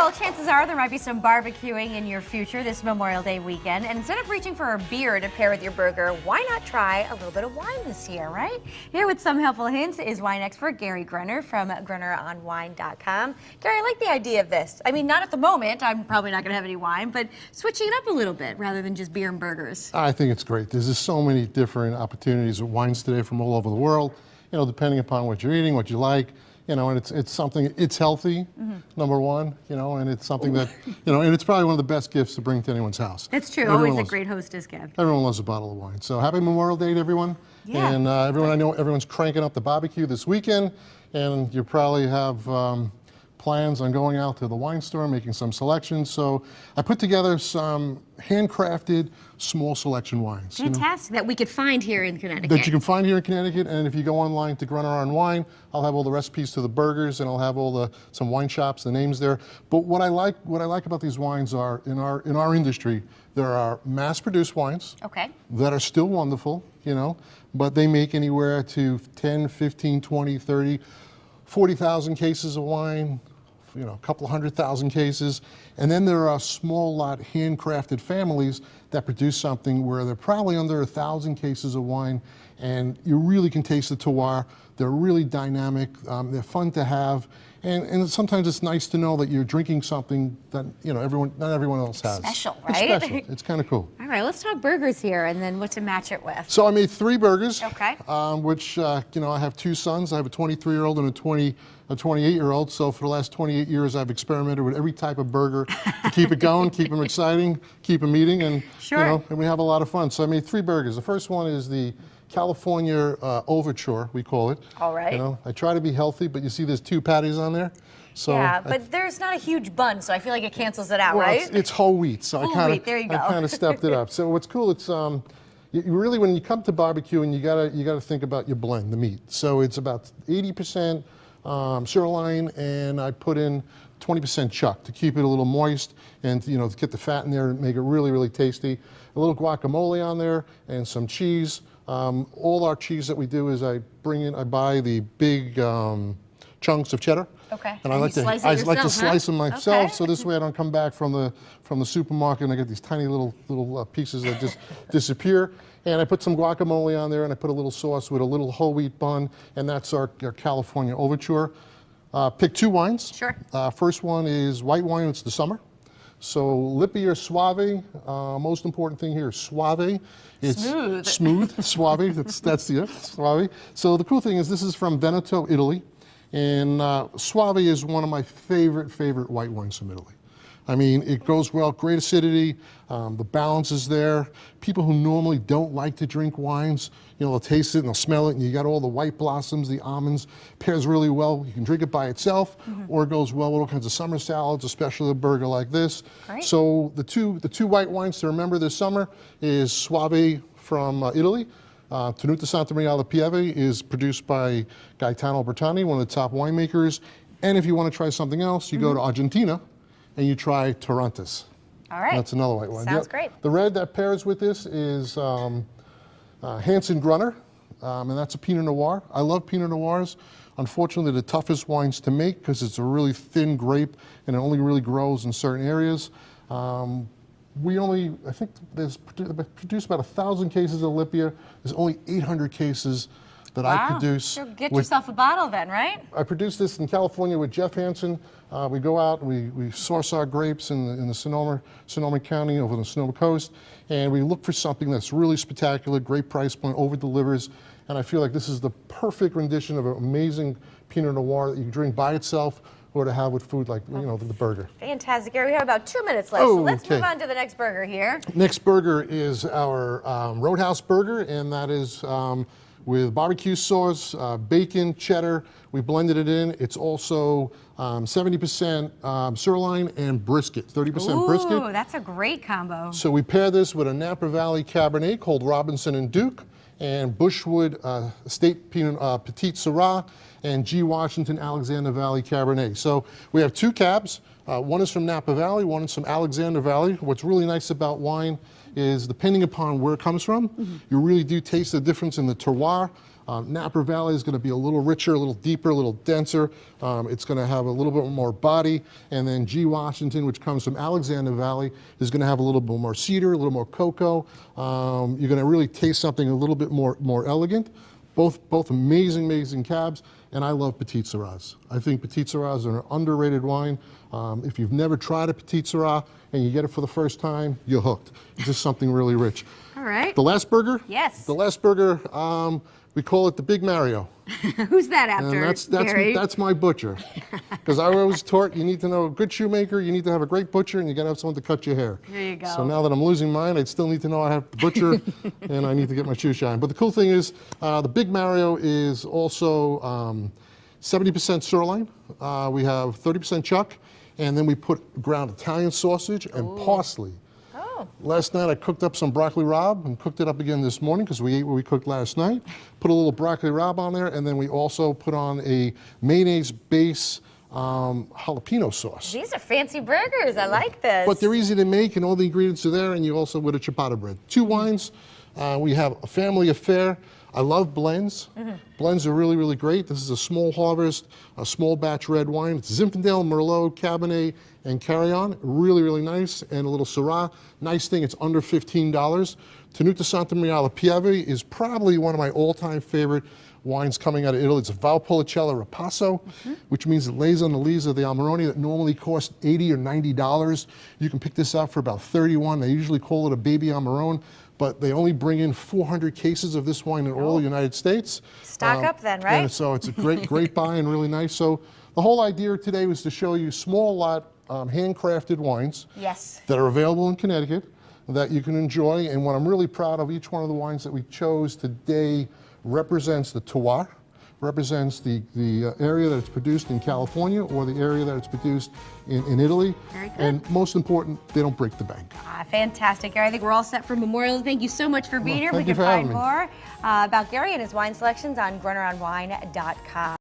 Well, chances are there might be some barbecuing in your future this Memorial Day weekend. And instead of reaching for a beer to pair with your burger, why not try a little bit of wine this year, right? Here with some helpful hints is wine expert Gary Grunner from GrunnerOnWine.com. Gary, I like the idea of this. I mean, not at the moment. I'm probably not going to have any wine, but switching it up a little bit rather than just beer and burgers. I think it's great. There's just so many different opportunities with wines today from all over the world. You know, depending upon what you're eating, what you like. You know, and it's something, it's healthy, number one, you know, and it's something that, you know, and it's probably one of the best gifts to bring to anyone's house. That's true. Always a great hostess gift. Everyone loves a bottle of wine. So happy Memorial Day to everyone. Yeah. And everyone, I know everyone's cranking up the barbecue this weekend, and you probably have plans on going out to the wine store, making some selections. So I put together some handcrafted small selection wines. Fantastic, you know, that we could find here in Connecticut. That you can find here in Connecticut, and if you go online to Grunner on Wine, I'll have all the recipes to the burgers, and I'll have all some wine shops, the names there. But what I like about these wines are in our industry, there are mass-produced wines that are still wonderful, you know, but they make anywhere to 10, 15, 20, 30, 40,000 cases of wine, you know, a couple 100,000 cases. And then there are small lot handcrafted families that produce something where they're probably under 1,000 cases of wine, and you really can taste the terroir. They're really dynamic, they're fun to have, and sometimes it's nice to know that you're drinking something that, you know, not everyone else has. Special, right? It's special. It's kind of cool. All right, let's talk burgers here, and then what to match it with. So I made 3 burgers, which, you know, I have 2 sons. I have a 23-year-old and a 28-year-old. So for the last 28 years, I've experimented with every type of burger to keep it going, keep them exciting, keep them eating, and you know, and we have a lot of fun. So I made 3 burgers. The first one is the California Overture, we call it. All right. You know, I try to be healthy, but you see there's 2 patties on there. So yeah, but there's not a huge bun, so I feel like it cancels it out, right? It's whole wheat, so I kind of stepped it up. So what's cool, it's you really, when you come to barbecuing, you gotta think about your blend, the meat. So it's about 80% sirloin, and I put in 20% chuck to keep it a little moist, and you know, to get the fat in there and make it really, really tasty. A little guacamole on there and some cheese. All our cheese that we do is I buy the big chunks of cheddar. And I like to slice them myself, so this way I don't come back from the supermarket and I get these tiny little pieces that just disappear. And I put some guacamole on there, and I put a little sauce with a little whole wheat bun, and that's our California Overture. Pick 2 wines. Sure. First one is white wine. It's the summer. So Lippi or Soave. Most important thing here is Soave. It's smooth, Soave. That's the Soave. So the cool thing is this is from Veneto, Italy, and Soave is one of my favorite white wines from Italy. I mean, it goes well, great acidity, the balance is there. People who normally don't like to drink wines, you know, they'll taste it and they'll smell it, and you got all the white blossoms, the almonds, pairs really well. You can drink it by itself, or it goes well with all kinds of summer salads, especially a burger like this. Great. So the two white wines to remember this summer is Soave from Italy. Tenuta Santa Maria alla Pieve is produced by Gaetano Bertani, one of the top winemakers. And if you want to try something else, you go to Argentina and you try Torrontés. All right. That's another white wine. Sounds great. The red that pairs with this is Hansen Grunner, and that's a Pinot Noir. I love Pinot Noirs. Unfortunately, the toughest wines to make because it's a really thin grape and it only really grows in certain areas. I think there's produced about 1,000 cases of Lippi. There's only 800 cases that I produce. So get yourself a bottle then, right? I produce this in California with Jeff Hansen. We go out and we source our grapes in the Sonoma County over the Sonoma coast, and we look for something that's really spectacular, great price point, over delivers, and I feel like this is the perfect rendition of an amazing Pinot Noir that you can drink by itself or to have with food like, you know, the burger. Fantastic, Gary. We have about 2 minutes left, so let's move on to the next burger here. Next burger is our Roadhouse burger, and that is with barbecue sauce, bacon, cheddar. We blended it in. It's also 70% sirloin and brisket, 30% brisket. Ooh, that's a great combo. So we pair this with a Napa Valley Cabernet called Robinson and Duke, and Bushwood State Pinot Petite Syrah, and G. Washington Alexander Valley Cabernet. So we have 2 cabs. One is from Napa Valley, one is from Alexander Valley. What's really nice about wine is depending upon where it comes from, you really do taste the difference in the terroir. Napa Valley is going to be a little richer, a little deeper, a little denser. It's going to have a little bit more body. And then G. Washington, which comes from Alexander Valley, is going to have a little bit more cedar, a little more cocoa. You're going to really taste something a little bit more elegant. Both amazing cabs, and I love Petite Sirahs. I think Petite Sirahs are an underrated wine. If you've never tried a Petite Sirah and you get it for the first time, you're hooked. It's just something really rich. All right. The last burger? Yes. The last burger, we call it the Big Mario. Who's that after, And Gary? that's my butcher. Because I was taught you need to know a good shoemaker, you need to have a great butcher, and you got to have someone to cut your hair. There you go. So now that I'm losing mine, I still need to know I have to butcher, and I need to get my shoe shine. But the cool thing is, the Big Mario is also 70% sirloin. We have 30% chuck, and then we put ground Italian sausage and parsley. Last night I cooked up some broccoli rabe and cooked it up again this morning because we ate what we cooked last night. Put a little broccoli rabe on there, and then we also put on a mayonnaise base jalapeno sauce. These are fancy burgers. I like this. But they're easy to make, and all the ingredients are there, and you also with a ciabatta bread. 2 wines. We have a family affair. I love blends. Blends are really great. This is a small harvest, a small batch red wine. It's Zinfandel, Merlot, Cabernet, and Carillon. Really nice. And a little Syrah. Nice thing, it's under $15. Tenuta Santa Maria alla Pieve is probably one of my all-time favorite wines coming out of Italy. It's a Valpolicella Ripasso, which means it lays on the leaves of the Amarone that normally costs $80 or $90. You can pick this up for about $31. They usually call it a baby Amarone, but they only bring in 400 cases of this wine in all the United States. Stock up then, right? And so it's a great buy and really nice. So the whole idea today was to show you small lot, handcrafted wines that are available in Connecticut that you can enjoy. And what I'm really proud of, each one of the wines that we chose today represents the terroir, represents the area that it's produced in California or the area that it's produced in Italy. Very good. And most important, they don't break the bank. Fantastic, Gary. I think we're all set for Memorial. Thank you so much for being here. We can find more about Gary and his wine selections on grunneronwine.com.